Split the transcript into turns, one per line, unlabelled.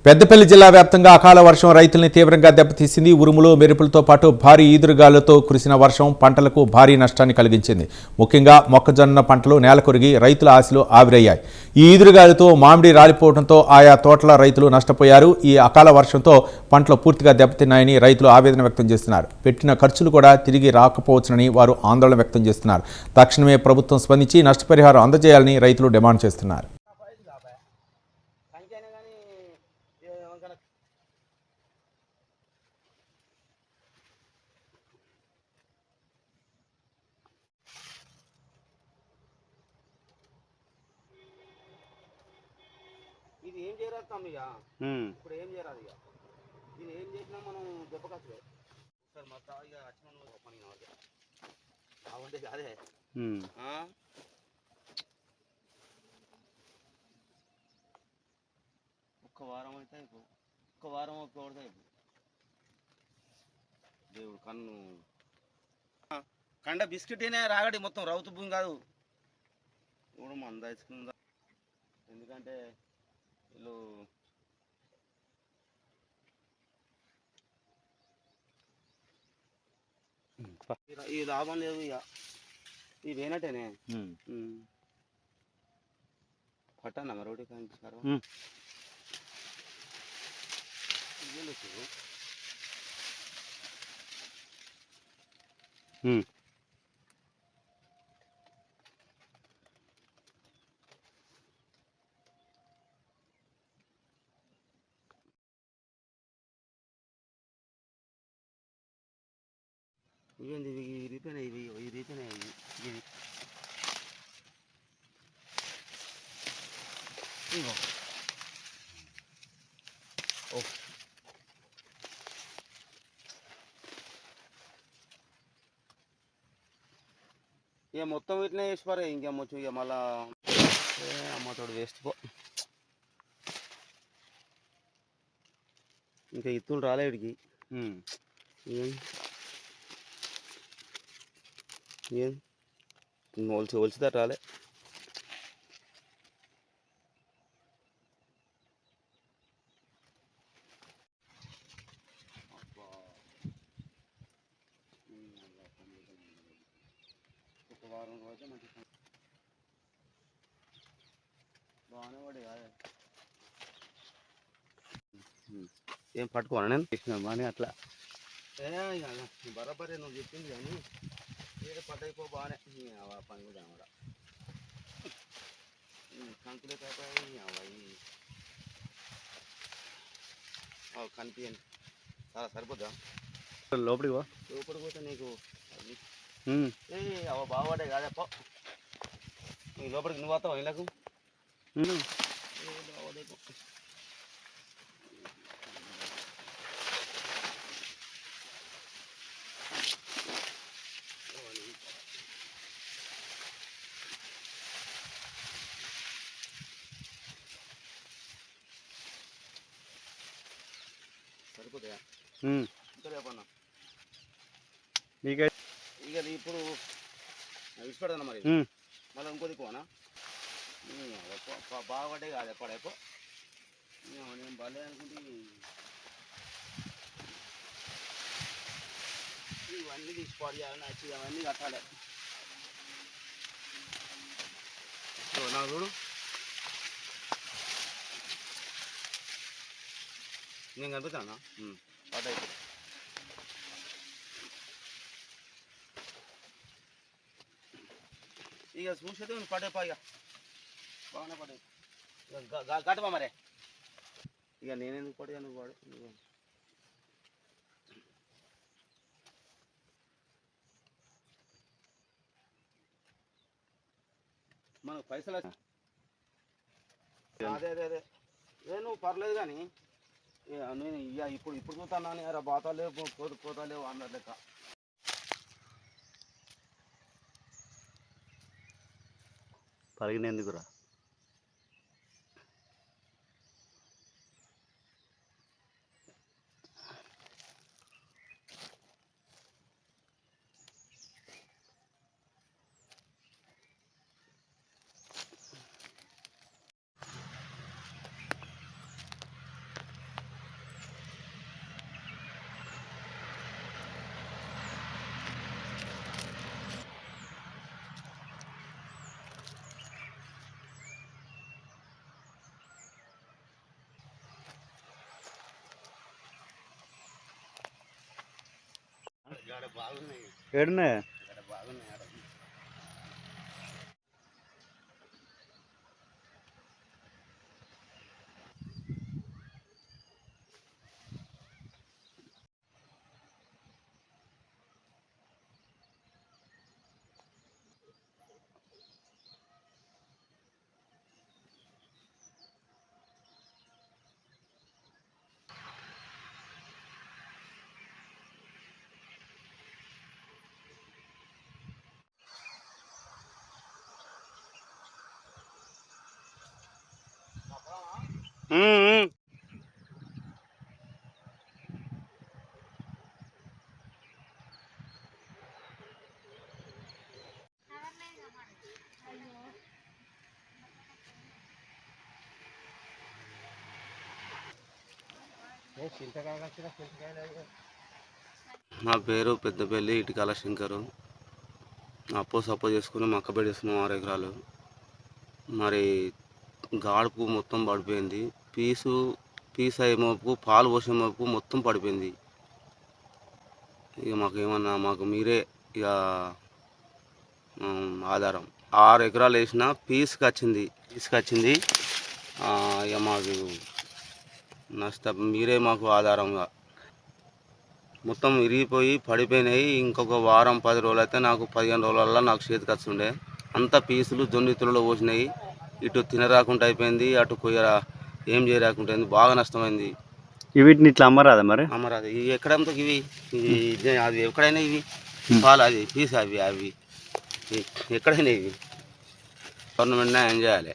పెద్దపల్లి జిల్లా వ్యాప్తంగా అకాల వర్షం రైతుల్ని తీవ్రంగా దెబ్బతీసింది. ఉరుములు మెరుపులతో పాటు భారీ ఈదురుగాలులతో కురిసిన వర్షం పంటలకు భారీ నష్టాన్ని కలిగించింది. ముఖ్యంగా మొక్కజొన్న పంటలు నేలకొరిగి రైతుల ఆశలు ఆవిరయ్యాయి. ఈ ఈదురుగాలులతో మామిడి రాలిపోవడంతో ఆయా తోటల రైతులు నష్టపోయారు. ఈ అకాల వర్షంతో పంటలు పూర్తిగా దెబ్బతిన్నాయని రైతులు ఆవేదన వ్యక్తం చేస్తున్నారు. పెట్టిన ఖర్చులు కూడా తిరిగి రాకపోవచ్చునని వారు ఆందోళన వ్యక్తం చేస్తున్నారు. తక్షణమే ప్రభుత్వం స్పందించి నష్టపరిహారం అందజేయాలని రైతులు డిమాండ్ చేస్తున్నారు.
ఇది ఏం చేయరాస్తాం ఇక ఇప్పుడు ఏం చేయరాదు ఇక ఇది ఏం చేసినా మనం దెబ్బకచ్చు సార్ మొత్తం ఇక వచ్చిన పని అవంటే అదే ఒక్క వారం అయితే అయిపో ఒక్క వారం ఒక్కడితే అయిపో దేవుడు కన్ను కండ బిస్కెట్ అయినా రాగడి మొత్తం రౌతు భూమి కాదు ఇప్పుడు మంద వేసుకుందా ఎందుకంటే వీళ్ళు ఈ లాభం లేదు ఇక ఈ వేనటేనే పట్టన్నా మరి ఒకటి కానీ ఇవేంది ఇవి రీతేనే ఇవి రీతేనే ఇవి ఇగో ఓ ఇక మొత్తం వీటినే వేసిపారే ఇంకేమొచ్చు ఇక మళ్ళా అమ్మతోడు వేస్ట్ పో ఇంకా ఇత్తులు రాలే వీడికి ఏం ఒలిచిదా రాలే ఒక వారం రోజు మంచి బాగానే పడి కాదే ఏం పట్టుకోనా నేను చేసిన బాగానే అట్లా బరాబరే నువ్వు చెప్పింది కానీ ఏదో పడ్డైపో బాగానే పని కూడా కూడా కంకులే కాపాయి అవి కనిపించండి చాలా సరిపోద్దా లోపలికి పోతే నీకు అవ బాగుపడే కాదప్ప నీ లోపలికి నువ్వు వస్తావు ఇళ్ళకు బాగుపడే సరిపోతాయా ఇంకా రేపన్నా ఇక ఇప్పుడు ఇష్టపడదన్నా మరి మళ్ళీ ఇంకోది పోనా బాగుపడే కాదు ఎప్పుడైపో నేను బాగాలే అనుకుంటే ఇవన్నీ తీసుకోవాలి నచ్చి అవన్నీ కట్టాలి నా చూడు నేను కనిపిస్తానా పడ్డాయి ఇక చూసేది పడేపా ఇక బాగానే పడే గట్టపా మరే ఇక నేనెందుకు పడే నువ్వు వాడు మనకు పైసలు అదే అదే అదే నువ్వు పర్లేదు కానీ నేను ఇక ఇప్పుడు చూస్తాను అని అరే బాతాలేవు పోతాలేవు అన్నారు లెక్క పరిగినందుకురా బాగున్నాయి,
ఏడున్నాయి?
బాగున్నాయి. నా పేరు పెద్దపల్లి ఇటుకాల శంకరు. సప్పో చేసుకుని మక్కబెడి వేస్తున్నాం 6 ఎకరాలు. మరి గాడుపు మొత్తం పడిపోయింది. పీస్ అయ్యే మోపు, పాలు పోసే మోపు మొత్తం పడిపోయింది. ఇక మాకు మీరే ఇక ఆధారం. 6 ఎకరాలు వేసిన పీస్కి వచ్చింది. ఇక మాకు మీరే మాకు ఆధారంగా. మొత్తం విరిగిపోయి పడిపోయినాయి. ఇంకొక వారం 10 రోజులు అయితే నాకు 15 రోజులలో నాకు చేతికి వస్తుండే. అంత పీసులు జొన్నితులలో పోసినాయి. ఇటు తినరాకుండా అయిపోయింది, అటు కొయ్యరా ఏం చేయరాకుండా అయింది. బాగా నష్టమైంది.
వీటిని ఇట్లా అమ్మరాదా మరి?
అమ్మరాదు. ఇవి ఎక్కడంతో ఇవి అది ఎక్కడైనా ఇవి పాలు అది పీస్ అవి ఎక్కడైనా ఇవి గవర్నమెంట్ న్యాయం చేయాలి.